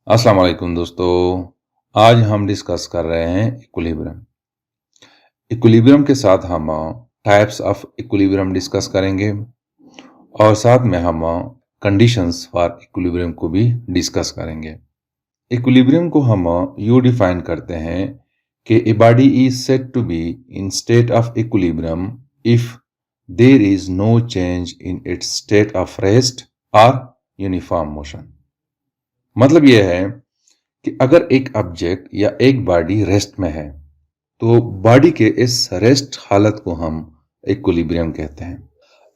अस्सलाम वालेकुम दोस्तों। आज हम डिस्कस कर रहे हैं इक्विलिब्रियम। इक्विलिब्रियम के साथ हम टाइप्स ऑफ इक्विलिब्रियम डिस्कस करेंगे और साथ में हम कंडीशंस फॉर इक्विलिब्रियम को भी डिस्कस करेंगे। इक्विलिब्रियम को हम यूँ डिफाइन करते हैं कि a body is said to be in state of equilibrium if there is no change in its state of rest और यूनिफॉर्म मोशन। मतलब यह है कि अगर एक ऑब्जेक्ट या एक बॉडी रेस्ट में है तो बॉडी के इस रेस्ट हालत को हम इक्विलिब्रियम कहते हैं।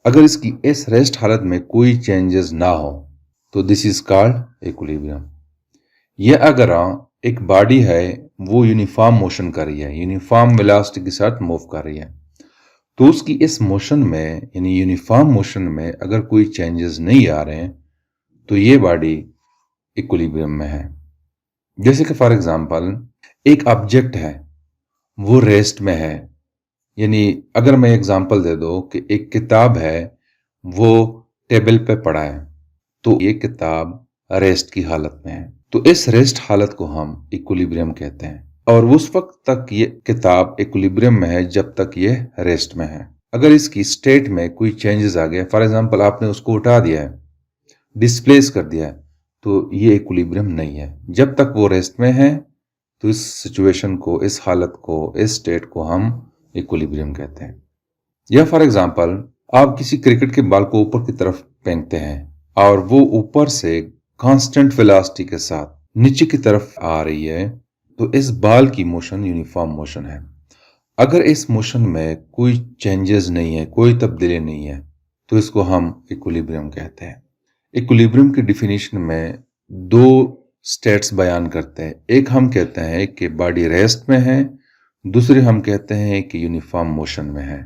अगर इसकी इस रेस्ट हालत में कोई चेंजेस ना हो तो दिस इज कॉल्ड इक्विलिब्रियम। यह अगर एक बॉडी है वो यूनिफॉर्म मोशन कर रही है, यूनिफॉर्म वेलोसिटी के साथ मूव कर रही है, तो उसकी इस मोशन में यानी यूनिफॉर्म मोशन में अगर कोई चेंजेस नहीं आ रहे हैं तो ये बॉडी इक्विलिब्रियम में है। जैसे कि फॉर एग्जांपल एक ऑब्जेक्ट है वो रेस्ट में है, यानी अगर मैं एग्जांपल दे दो कि एक किताब है वो टेबल पे पड़ा है तो ये किताब रेस्ट की हालत में है, तो इस रेस्ट हालत को हम इक्विलिब्रियम कहते हैं और उस वक्त तक ये किताब इक्विलिब्रियम में है जब तक ये रेस्ट में है। अगर इसकी स्टेट में कोई चेंजेस आ गए, फॉर एग्जांपल आपने उसको उठा दिया है, डिस्प्लेस कर दिया है, तो ये इक्विलिब्रियम नहीं है। जब तक वो रेस्ट में है तो इस सिचुएशन को, इस हालत को, इस स्टेट को हम इक्विलिब्रियम कहते हैं। या फॉर एग्जांपल आप किसी क्रिकेट के बॉल को ऊपर की तरफ फेंकते हैं और वो ऊपर से कांस्टेंट वेलोसिटी के साथ नीचे की तरफ आ रही है, तो इस बॉल की मोशन यूनिफॉर्म मोशन है। अगर इस मोशन में कोई चेंजेस नहीं है, कोई तब्दीली नहीं है, तो इसको हम इक्विलिब्रियम कहते हैं। इक्विलिब्रियम की डिफिनीशन में दो स्टेट्स बयान करते हैं। एक हम कहते हैं कि बॉडी रेस्ट में है, दूसरे हम कहते हैं कि यूनिफॉर्म मोशन में है।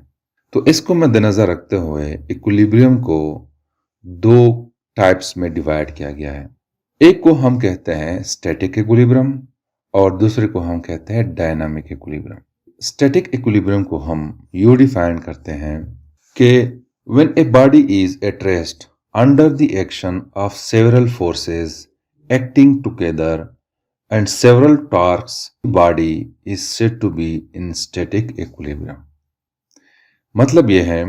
तो इसको मद्देनजर रखते हुए इक्विलिब्रियम को दो टाइप्स में डिवाइड किया गया है। एक को हम कहते हैं स्टैटिक इक्विलिब्रियम और दूसरे को हम कहते हैं डायनामिक इक्विलिब्रियम। स्टैटिक इक्विलिब्रियम को हम यूँ डिफाइन करते हैं कि when a body is at rest under the action of several forces acting together and several torques, the body is said to be in static equilibrium। मतलब यह है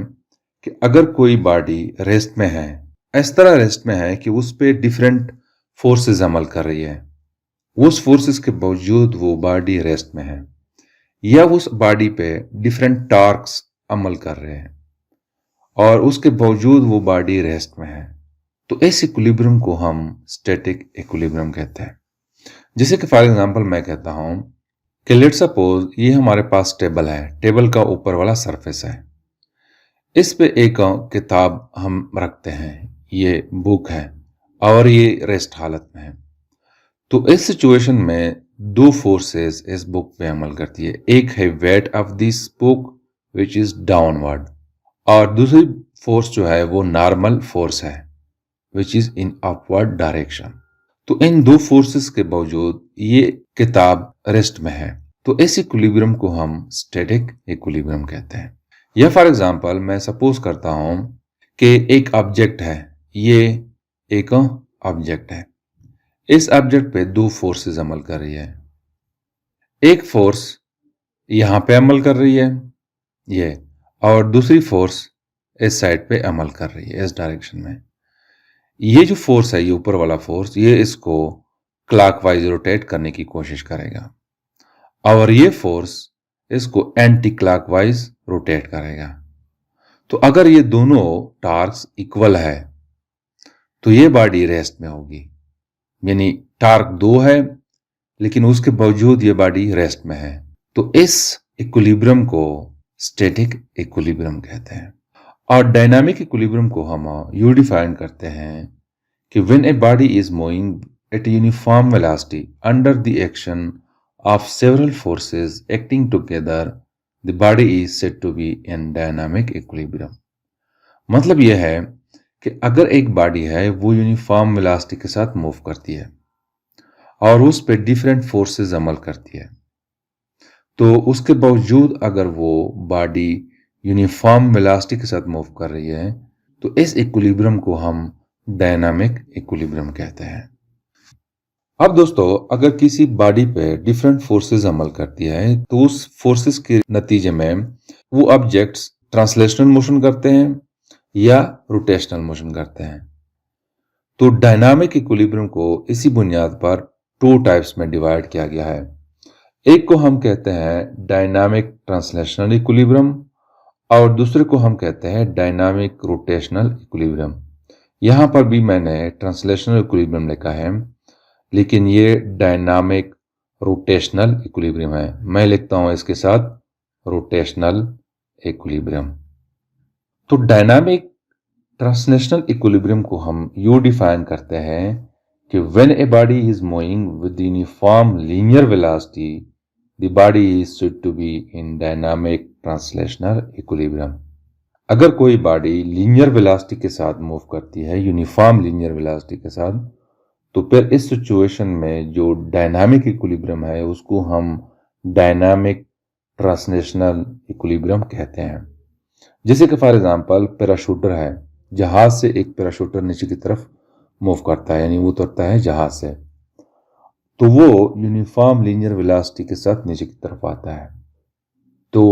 कि अगर कोई बॉडी रेस्ट में है, इस तरह रेस्ट में है कि उस पे डिफरेंट फोर्सेस अमल कर रही है, उस फोर्सेस के बावजूद वो बॉडी रेस्ट में है, या उस बॉडी पे डिफरेंट टॉर्क्स अमल कर रहे हैं और उसके बावजूद वो बॉडी रेस्ट में है, तो इस इक्विलिब्रियम को हम स्टैटिक इक्विलिब्रियम कहते हैं। जैसे कि फॉर एग्जांपल मैं कहता हूं कि लेट्स सपोज ये हमारे पास टेबल है, टेबल का ऊपर वाला सरफेस है, इस पे एक किताब हम रखते हैं, ये बुक है और ये रेस्ट हालत में है। तो इस सिचुएशन में दो फोर्सेस इस बुक पे अमल करती है। एक है weight of this book which is downward और दूसरी फोर्स जो है वो नॉर्मल फोर्स है which is in upward direction. तो इन दो फोर्सेस के बावजूद ये किताब रेस्ट में है, तो इस इक्विलिब्रियम को हम स्टैटिक इक्विलिब्रियम कहते हैं। या फॉर एग्जांपल मैं सपोज करता हूं कि एक ऑब्जेक्ट है, ये एक ऑब्जेक्ट है, इस ऑब्जेक्ट पे दो फोर्सेस अमल कर रही है। एक फोर्स यहां पे अमल कर रही है ये, और दूसरी फोर्स इस साइड पे अमल कर रही है, इस डायरेक्शन में। ये जो फोर्स है, ये ऊपर वाला फोर्स, ये इसको क्लॉकवाइज रोटेट करने की कोशिश करेगा और ये फोर्स इसको एंटी क्लॉकवाइज रोटेट करेगा। तो अगर ये दोनों टार्क्स इक्वल है तो ये बॉडी रेस्ट में होगी, यानी टार्क दो है लेकिन उसके बावजूद ये बॉडी रेस्ट में है, तो इस इक्विलिब्रियम को स्टैटिक इक्विलिब्रियम कहते हैं। और डायनामिक इक्विलिब्रियम को हम यूँ डिफाइन करते हैं कि when a body is moving at uniform velocity under the action of several forces acting together, the body is said to be in dynamic equilibrium. मतलब यह है कि अगर एक बॉडी है वो यूनिफॉर्म वेलोसिटी के साथ मूव करती है और उस पर डिफरेंट फोर्सेस अमल करती है, तो उसके बावजूद अगर वो बॉडी यूनिफॉर्म वेलोसिटी के साथ मूव कर रही है तो इस इक्विलिब्रियम को हम डायनामिक इक्विलिब्रियम कहते हैं। अब दोस्तों, अगर किसी बॉडी पे डिफरेंट फोर्सेस अमल करती है तो उस फोर्सेस के नतीजे में वो ऑब्जेक्ट्स ट्रांसलेशनल मोशन करते हैं या रोटेशनल मोशन करते हैं। तो डायनामिक इक्विलिब्रियम को इसी बुनियाद पर टू टाइप्स में डिवाइड किया गया है। एक को हम कहते हैं डायनामिक ट्रांसलेशनल इक्विलिब्रियम और दूसरे को हम कहते हैं डायनामिक रोटेशनल इक्विलिब्रियम। यहां पर भी मैंने ट्रांसलेशनल इक्विलिब्रियम लिखा है, लेकिन ये डायनामिक रोटेशनल इक्विलिब्रियम है। मैं लिखता हूं इसके साथ रोटेशनल इक्विलिब्रियम। तो डायनामिक ट्रांसलेशनल इक्विलिब्रियम को हम यू डिफाइन करते हैं कि when a body is moving with uniform linear velocity the body is said to be in dynamic translational equilibrium. अगर कोई बॉडी लीनियर वेलोसिटी के साथ मूव करती है, यूनिफॉर्म लीनियर वेलोसिटी के साथ, तो फिर इस सिचुएशन में जो डायनामिक इक्विलिब्रियम है उसको हम डायनामिक ट्रांसलेशनल इक्विलिब्रियम कहते हैं। जैसे कि फॉर एग्जांपल पैराशूटर है, जहाज से एक पैराशूटर नीचे की तरफ मूव करता है, यानी वो उतरता है जहाज से, तो वो यूनिफॉर्म लीनियर वेलोसिटी के साथ नीचे की तरफ आता है। तो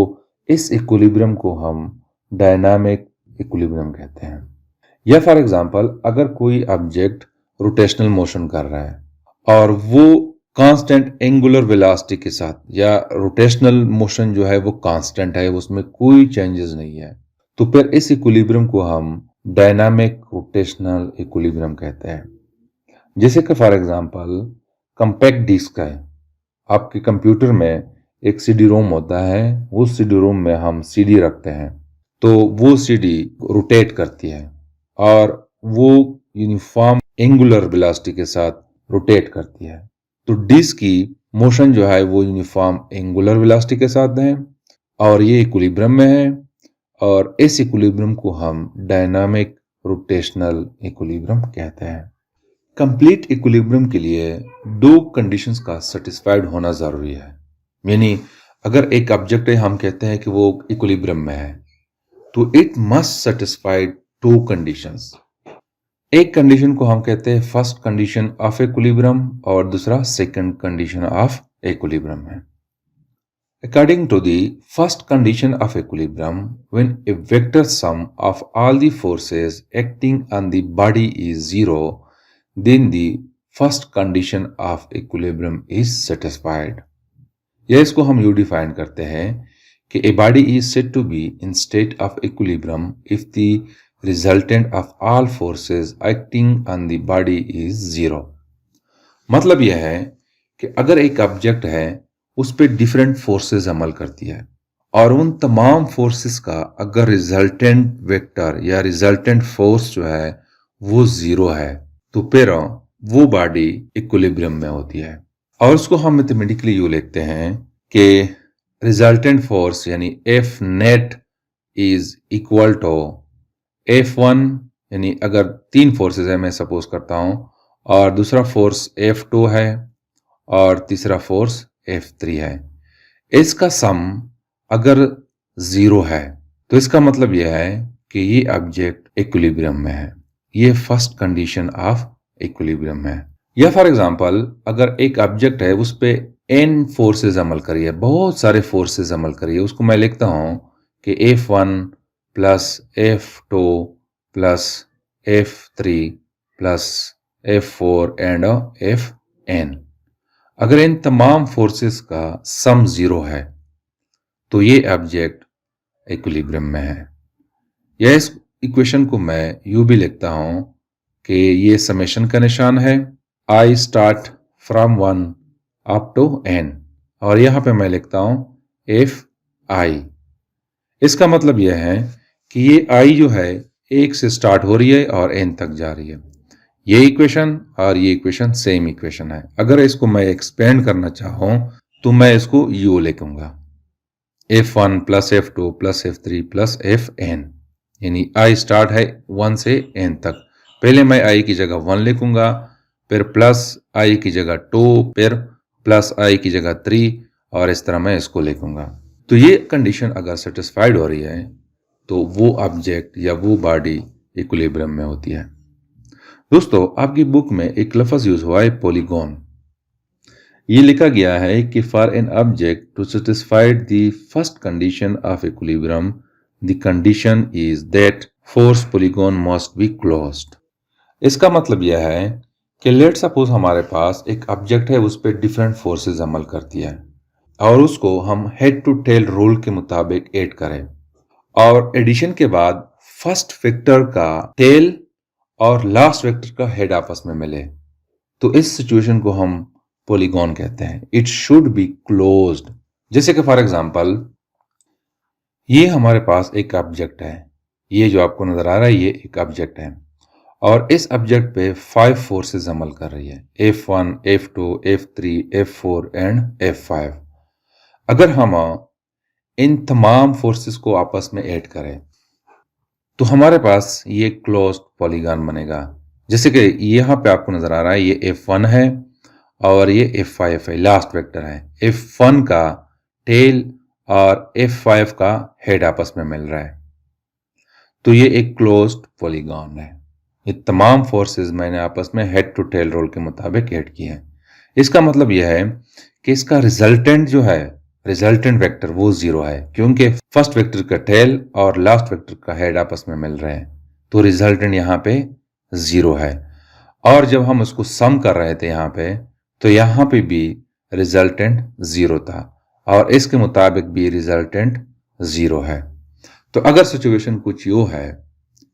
इस इक्विलिब्रियम को हम डायनामिक इक्विलिब्रियम कहते हैं। या फॉर एग्जांपल अगर कोई ऑब्जेक्ट रोटेशनल मोशन कर रहा है और वो कांस्टेंट एंगुलर वेलोसिटी के साथ, या रोटेशनल मोशन जो है वो कांस्टेंट है, उसमें कोई चेंजेस नहीं है, तो फिर इस इक्विलिब्रियम को हम डायनामिक रोटेशनल इक्विलिब्रियम कहते हैं। जैसे कि फॉर एग्जांपल कॉम्पैक्ट डिस्क है, आपके कंप्यूटर में एक सीडी रोम होता है, उस सीडी रोम में हम सीडी रखते हैं, तो वो सीडी रोटेट करती है और वो यूनिफॉर्म एंगुलर वेलोसिटी के साथ रोटेट करती है। तो डिस्क की मोशन जो है वो यूनिफॉर्म एंगुलर वेलोसिटी के साथ है और ये इक्विलिब्रियम में है, और इस इक्विलिब्रियम को हम डायनामिक रोटेशनल इक्विलिब्रियम कहते हैं। कंप्लीट इक्विलिब्रियम के लिए दो कंडीशंस का सेटिस्फाइड होना जरूरी है। यानी अगर एक ऑब्जेक्ट है, हम कहते हैं कि वो इक्विलिब्रियम में है, तो it must satisfied to conditions. एक कंडीशन को हम कहते हैं फर्स्ट कंडीशन ऑफ इक्विलिब्रियम और दूसरा सेकंड कंडीशन ऑफ इक्विलिब्रियम है। According to the first condition of equilibrium, when a vector sum of all the forces acting on the body is zero, then the first condition of equilibrium is satisfied. या इसको हम यूं define करते हैं कि a body is said to be in state of equilibrium if the resultant of all forces acting on the body is zero. मतलब यह है कि अगर एक ऑब्जेक्ट है, उस पर डिफरेंट फोर्सेस अमल करती है और उन तमाम फोर्सेस का अगर रिजल्टेंट वेक्टर या रिजल्टेंट फोर्स जो है वो जीरो है, तो फिर वो बॉडी इक्विलिब्रियम में होती है। और उसको हम मैथमेटिकली यूं लिखते हैं कि रिजल्टेंट फोर्स यानी F net is equal to F1, यानी अगर तीन फोर्सेस है मैं सपोज करता हूं, और दूसरा फोर्स F2 है और तीसरा फोर्स F3 है, इसका सम अगर जीरो है तो इसका मतलब यह है कि ये ऑब्जेक्ट इक्विलिब्रियम में है। ये फर्स्ट कंडीशन ऑफ इक्विलिब्रियम है। या फॉर एग्जांपल अगर एक ऑब्जेक्ट है, उस पे n फोर्सेस अमल करिए, बहुत सारे फोर्सेस अमल करिए, उसको मैं लिखता हूं कि F1 plus F2 plus F3 plus F4 and Fn। अगर इन तमाम फोर्सेस का सम जीरो है तो ये ऑब्जेक्ट इक्विलिब्रियम में है। या इस इक्वेशन को मैं यूं भी लिखता हूं कि ये समेशन का निशान है, I start from 1 up to n, और यहां पे मैं लिखता हूं Fi। इसका मतलब यह है कि ये I जो है एक से स्टार्ट हो रही है और n तक जा रही है। ये इक्वेशन और ये इक्वेशन सेम इक्वेशन है। अगर इसको मैं एक्सपेंड करना चाहूं तो मैं इसको u लिखूंगा, F1 plus F2 plus F3 plus Fn, यानी I स्टार्ट है 1 से n तक। पहले मैं I की जगह 1 लिखूंगा, फिर प्लस I की जगह 2, फिर प्लस I की जगह 3, और इस तरह मैं इसको लिखूंगा। तो ये कंडीशन अगर सेटिस्फाइड हो रही है तो वो ऑब्जेक्ट या वो बॉडी इक्विलिब्रियम में होती है। दोस्तों, आपकी बुक में एक लफ्ज यूज हुआ है पॉलीगॉन। ये लिखा गया है कि for an object to satisfied the first condition of equilibrium the condition is that force polygon must be closed. इसका मतलब यह है कि लेट सपोज हमारे पास एक ऑब्जेक्ट है, उस पर डिफरेंट फोर्सेस अमल करती है और उसको हम हेड टू टेल रूल के मुताबिक ऐड करें और एडिशन के बाद फर्स्ट वेक्टर का टेल और लास्ट वेक्टर का हेड आपस में मिले, तो इस सिचुएशन को हम पॉलीगॉन कहते हैं। It should be closed. जैसे कि फॉर एग्जांपल ये हमारे पास एक ऑब्जेक्ट है, ये जो आपको नजर आ रहा है ये एक ऑब्जेक्ट है और इस ऑब्जेक्ट पे 5 फोर्सेस अमल कर रही है, F1, F2, F3, F4 and F5। अगर हम इन तमाम फोर्सेस को आपस में ऐड करें तो हमारे पास ये क्लोज्ड पॉलीगॉन बनेगा। जैसे कि यहाँ पे आपको नजर आ रहा है ये F1 है और ये F5 है, लास्ट वेक्टर है। F1 का टेल और F5 का हेड आपस में मिल रहा है, तो ये एक क्लोज्ड पॉलीगॉन है। ये तमाम फोर्सेस मैंने आपस में हेड टू टेल रूल के मुताबिक ऐड किए हैं। इसका मतलब यह है कि इसका रिजल्टेंट जो है, रिजल्टेंट वेक्टर वो 0 है, क्योंकि फर्स्ट वेक्टर का टेल और लास्ट वेक्टर का हेड आपस में मिल रहे हैं, तो रिजल्टेंट यहाँ पे 0 है। और जब हम उसको सम कर रहे थे यहाँ पे, तो यहाँ पे भी रिजल्टेंट 0 था और इसके मुताबिक भी रिजल्टेंट 0 है। तो अगर सिचुएशन कुछ यूं है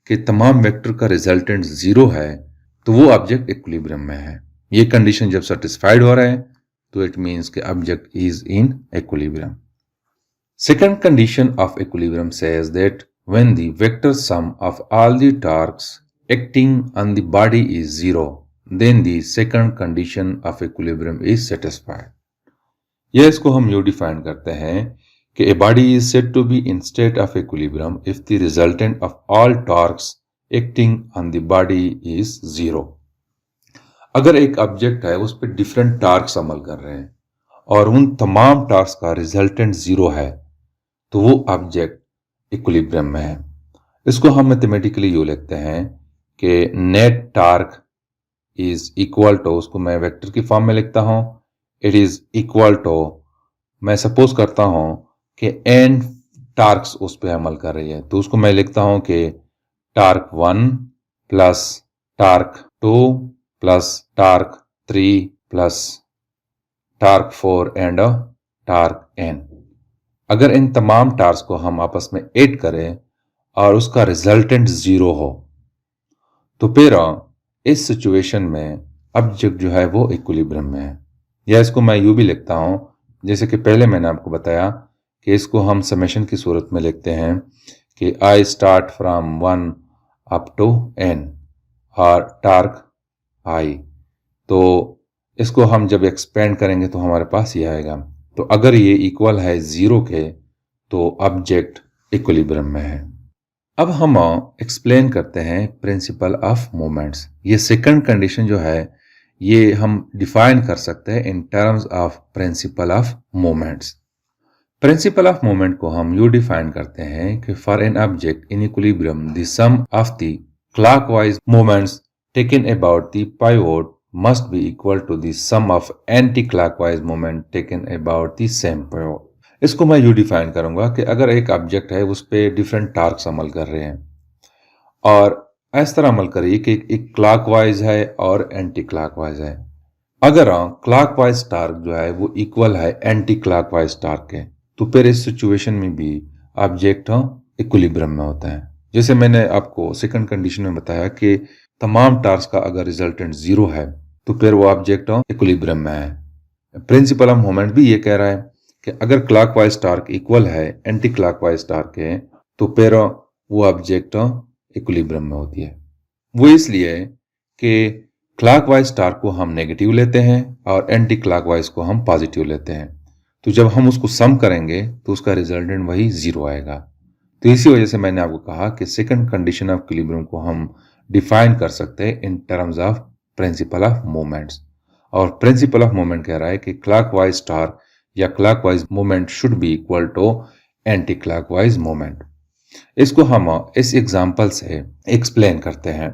कि तमाम वेक्टर का रिजल्टेंट 0 है, तो वो ऑब्जेक्ट इक्विलिब्रियम में है। ये कंडीशन जब सेटिस्फाइड हो रहा है तो इट मीन्स कि object is in equilibrium. Second condition of equilibrium says that when the vector sum of all the torques acting on the body is 0, then the second condition of equilibrium is satisfied. यह इसको हम यूं define करते हैं कि a body is said to be in state of equilibrium if the resultant of all torques acting on the body is 0। अगर एक object है उस पर डिफरेंट टार्क्स अमल कर रहे हैं और उन तमाम टार्क्स का रिजल्टेंट 0 है, तो वो ऑब्जेक्ट इक्विलिब्रियम में है। इसको हम मैथमेटिकली यूं लिखते हैं कि net torque is equal to, उसको मैं वेक्टर की फॉर्म में लिखता हूं, इट इज इक्वल टू, मैं सपोज करता हूं कि n टार्क्स उस पर अमल कर रही है, तो उसको मैं लिखता हूं कि torque 1 plus torque 2 plus torque 3 plus torque 4 and torque n। अगर इन तमाम टार्क्स को हम आपस में ऐड करें और उसका रिजल्टेंट 0 हो, तो फिर इस सिचुएशन में ऑब्जेक्ट जो है वो इक्विलिब्रियम में है। या इसको मैं यूं भी लिखता हूं, जैसे कि पहले मैंने आपको बताया कि इसको हम समेशन की सूरत में लिखते हैं कि I start from 1 up to n और टार्क I, तो इसको हम जब एक्सपेंड करेंगे तो हमारे पास ये आएगा। तो अगर ये इक्वल है 0 के, तो ऑब्जेक्ट इक्विलिब्रियम में है। अब हम एक्सप्लेन करते हैं प्रिंसिपल ऑफ मोमेंट्स। ये सेकंड कंडीशन जो है ये हम डिफाइन कर सकते हैं in terms of principle of moments. Principle of moment को हम यूं डिफाइन करते हैं कि for an object in equilibrium the sum of the clockwise moments taken about the pivot must be equal to the sum of anticlockwise moment taken about the same pivot. इसको मैं यूं define करूंगा कि अगर एक object है उस पर डिफरेंट टार्क्स अमल कर रहे हैं और इस तरह अमल करिए कि एक क्लॉकवाइज है और एंटी क्लॉकवाइज है। अगर क्लॉकवाइज टार्क जो है वो इक्वल है एंटी क्लॉकवाइज टार्क के, तो फिर इस सिचुएशन में भी ऑब्जेक्ट इक्विलिब्रियम में होता है। जैसे मैंने आपको सेकंड कंडीशन में बताया कि तमाम टार्क्स का अगर रिजल्टेंट 0 है, तो फिर वो ऑब्जेक्ट इक्विलिब्रियम में है। प्रिंसिपल ऑफ मोमेंट भी ये कह रहा है कि अगर क्लॉकवाइज टार्क इक्वल है एंटी क्लॉकवाइज टार्क के, तो फिर वो ऑब्जेक्ट इक्विलिब्रियम में होती है। वो इसलिए कि क्लॉकवाइज टार्क को हम नेगेटिव लेते हैं और एंटी क्लॉकवाइज को हम पॉजिटिव लेते हैं, तो जब हम उसको सम करेंगे तो उसका रिजल्टेंट वही 0 आएगा। तो इसी वजह से मैंने आपको कहा कि सेकंड कंडीशन ऑफ इक्विलिब्रियम को हम डिफाइन कर सकते हैं in terms of principle of moments. और प्रिंसिपल ऑफ मोमेंट कह रहा है कि क्लॉकवाइज टार्क या clockwise moment should be equal to anti clockwise moment. इसको हम इस एग्जांपल से एक्सप्लेन करते हैं।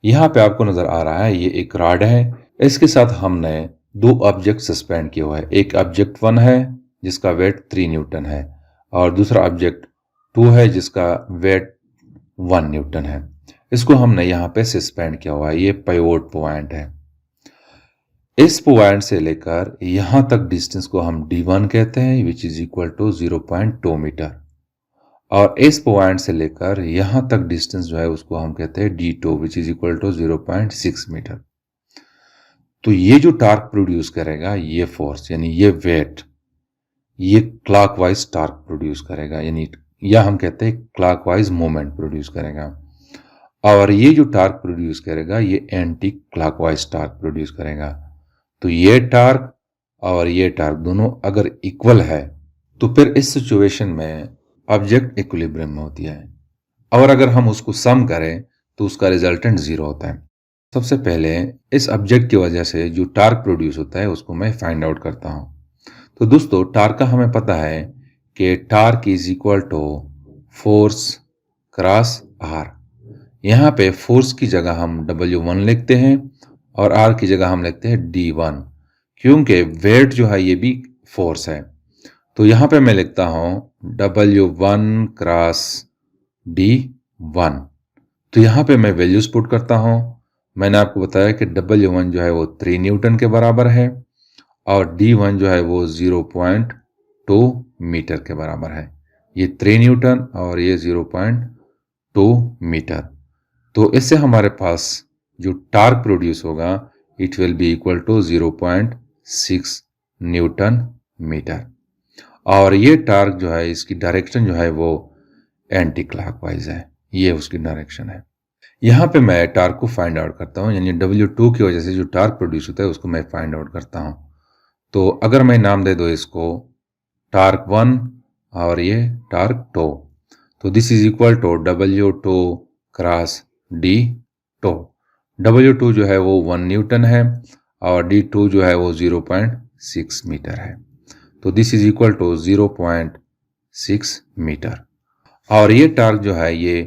यहाँ पे आपको नजर आ रहा है ये एक रॉड है, इसके साथ हमने दो ऑब्जेक्ट सस्पेंड किया हुआ है। एक ऑब्जेक्ट 1 है जिसका वेट 3 न्यूटन है और दूसरा ऑब्जेक्ट 2 है जिसका वेट 1 न्यूटन है। इसको हमने यहाँ पे सस्पेंड किया हुआ है। ये पाइवोट पॉइंट है। इस पॉइंट से लेकर यहाँ तक डिस्टेंस को हम d1 कहते हैं, which is equal to 0.2 metre. और इस पॉइंट से लेकर यहाँ तक डिस्टेंस जो है उसको हम कहते हैं d2, which is equal to 0.6 metre. तो ये जो टार्क प्रोड्यूस करेगा, ये फोर्स यानी ये वेट, ये क्लॉकवाइज टार्क प्रोड्यूस करेगा, यानी या हम कहते हैं क्लॉकवाइज मोमेंट प्रोड्यूस करेगा। और ये जो टार्क प्रोड्यूस करेगा ये एंटी क्लॉकवाइज टार्क प्रोड्यूस करेगा। तो ये टार्क और ये टार्क दोनों अगर इक्वल है तो फिर इस सिचुएशन में ऑब्जेक्ट इक्विलिब्रियम में होती है। और अगर हम उसको सम करें तो उसका रिजल्टेंट 0 होता है। सबसे पहले इस ऑब्जेक्ट की वजह से जो टार्क प्रोड्यूस होता है उसको मैं फाइंड आउट करता हूं। तो दोस्तों टार्क का हमें पता है कि torque is equal to force cross R. यहाँ पे फोर्स की जगह हम W1 लिखते हैं और R की जगह हम लिखते हैं D1, क्योंकि वेट जो है ये भी फोर्स है। तो यहाँ पे मैं लिखता हूँ W1 क्रॉस D1। तो यहाँ पे मैं वैल्यूज पुट करता हूँ। मैंने आपको बताया कि W1 जो है वो 3 न्यूटन के बराबर है और D1 जो है वो 0.2 मीटर के बराबर है। ये 3 न्यूटन और ये 0.2 मीटर। तो इससे हमारे पास जो टार्क प्रोड्यूस होगा it will be equal to 0.6 newton metre. और ये टार्क जो है इसकी डायरेक्शन जो है वो एंटी क्लॉकवाइज है, ये उसकी डायरेक्शन है। यहाँ पे मैं टार्क को फाइंड आउट करता हूँ, यानी W2 की वजह से जो टार्क प्रोड्यूस होता है उसको मैं फाइंड आउट करता हूँ। तो अगर मैं नाम दे दो इसको टार्क 1 और ये टार्क 2, तो this is equal to W2 cross D2। W2 जो है वो 1 न्यूटन है और D2 जो है वो 0.6 मीटर है। तो this is equal to 0.6 metre. और ये टार्क जो है ये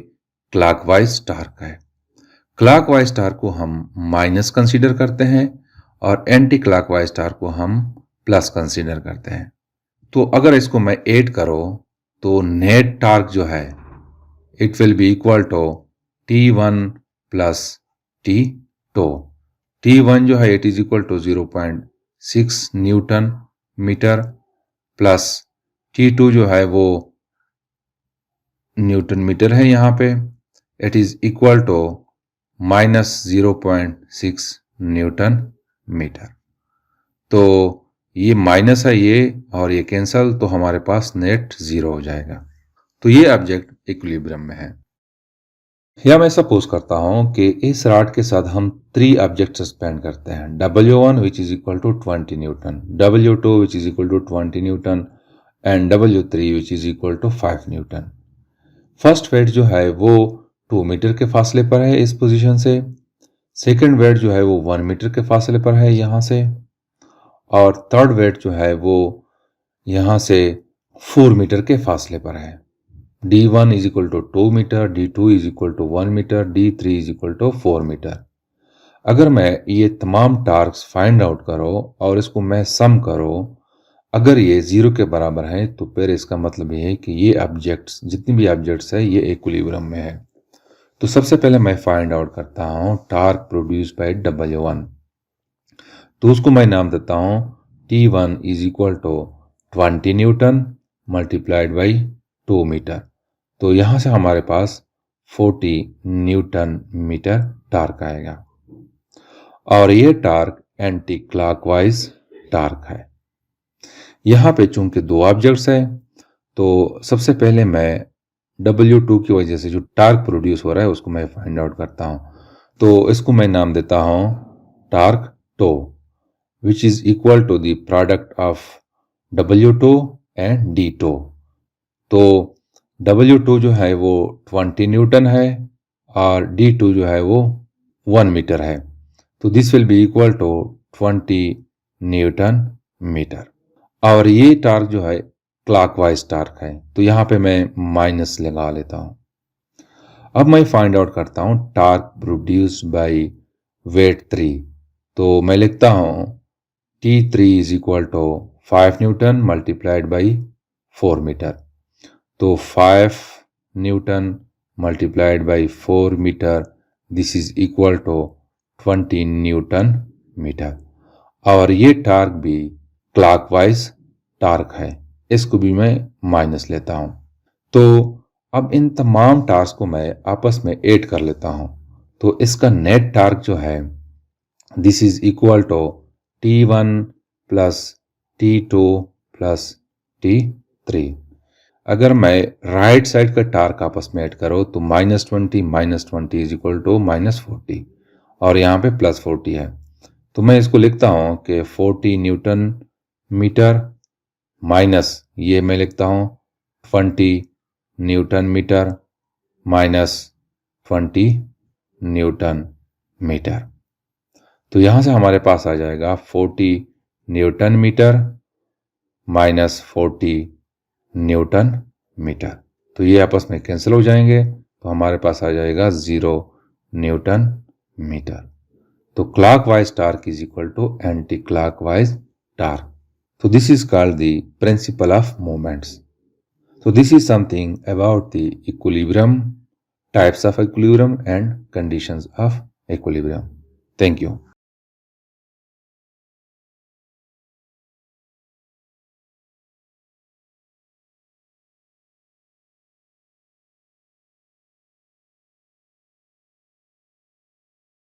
क्लॉकवाइज टार्क है। क्लॉकवाइज टार्क को हम माइनस कंसीडर करते हैं और एंटी क्लॉकवाइज टार्क को हम प्लस कंसीडर करते हैं। तो अगर इसको मैं ऐड करो तो नेट टार्क जो है it will be equal to T1 plus T2। T1 जो है it is equal to 0.6 newton metre plus T2 जो है वो न्यूटन मीटर है यहाँ पे, it is equal to minus 0.6 newton metre. तो ये माइनस है ये और ये कैंसल, तो हमारे पास नेट 0 हो जाएगा। तो ये ऑब्जेक्ट इक्विलिब्रियम में है। या मैं सपोज करता हूं कि इस रॉड के साथ हम 3 ऑब्जेक्ट सस्पेंड करते हैं, W1 which is equal to 20 newton, W2 which is equal to 20 newton and W3 which is equal to 5 newton. First weight जो है वो 2 मीटर के फासले पर है इस पोजीशन से। सेकंड वेट जो है वो 1 मीटर के फासले पर है यहाँ से। और थर्ड वेट जो है वो यहाँ से 4 मीटर के फासले पर है। D1 is equal to 2 metre, D2 is equal to 1 metre, D3 is equal to 4 metre. अगर मैं ये तमाम टार्क्स फाइंड आउट करो और इसको मैं सम करो, अगर ये 0 के बराबर है तो फिर इसका मतलब ये है कि ये ऑब्जेक्ट्स, जितनी भी ऑब्जेक्ट्स है ये इक्विलिब्रियम में है। तो सबसे पहले मैं फाइंड आउट करता हूँ टार्क प्रोड्यूस बाय W1। तो उसको मैं नाम देता हूँ T1 is equal to 20 newton multiplied by 2 metre. तो यहाँ से हमारे पास 40 न्यूटन मीटर टार्क आएगा। और ये टार्क एंटी क्लॉकवाइज टार्क है। यहाँ पे चूंकि 2 ऑब्जेक्ट्स हैं तो सबसे पहले मैं W2 की वजह से जो टार्क प्रोड्यूस हो रहा है उसको मैं फाइंड आउट करता हूँ। तो इसको मैं नाम देता हूँ torque 2 which is equal to the product of W2 and D2। तो W2 जो है वो 20 न्यूटन है और D2 जो है वो 1 मीटर है। तो this will be equal to 20 newton metre. और ये टार्क जो है क्लॉकवाइज टार्क है, तो यहाँ पे मैं माइनस लगा लेता हूँ। अब मैं फाइंड आउट करता हूँ टार्क प्रोड्यूस्ड बाय वेट 3। तो मैं लिखता हूँ T3 is equal to 5 Newton multiplied by 4 metre. तो 5 Newton multiplied by 4 metre, this is equal to 20 Newton metre. और ये टार्क भी क्लॉकवाइज टार्क है, इसको भी मैं माइनस लेता हूं। तो अब इन तमाम टार्क को मैं आपस में ऐड कर लेता हूं, तो इसका नेट टार्क जो है this is equal to T1 plus T2 plus T3। अगर मैं राइट साइड का टार्क आपस में ऐड करो तो -20 इज इक्वल टू -40, और यहाँ पे +40 है। तो मैं इसको लिखता हूँ कि 40 न्यूटन मीटर माइनस ये मैं लिखता हूँ 20 newton metre minus 20 newton metre. तो यहाँ से हमारे पास आ जाएगा 40 newton metre minus 40 newton metre. तो ये आपस में कैंसिल हो जाएंगे, तो हमारे पास आ जाएगा 0 न्यूटन मीटर। तो clockwise torque is equal to anti clockwise torque. So this is called the principle of moments. So this is something about the equilibrium, types of equilibrium and conditions of equilibrium. Thank you.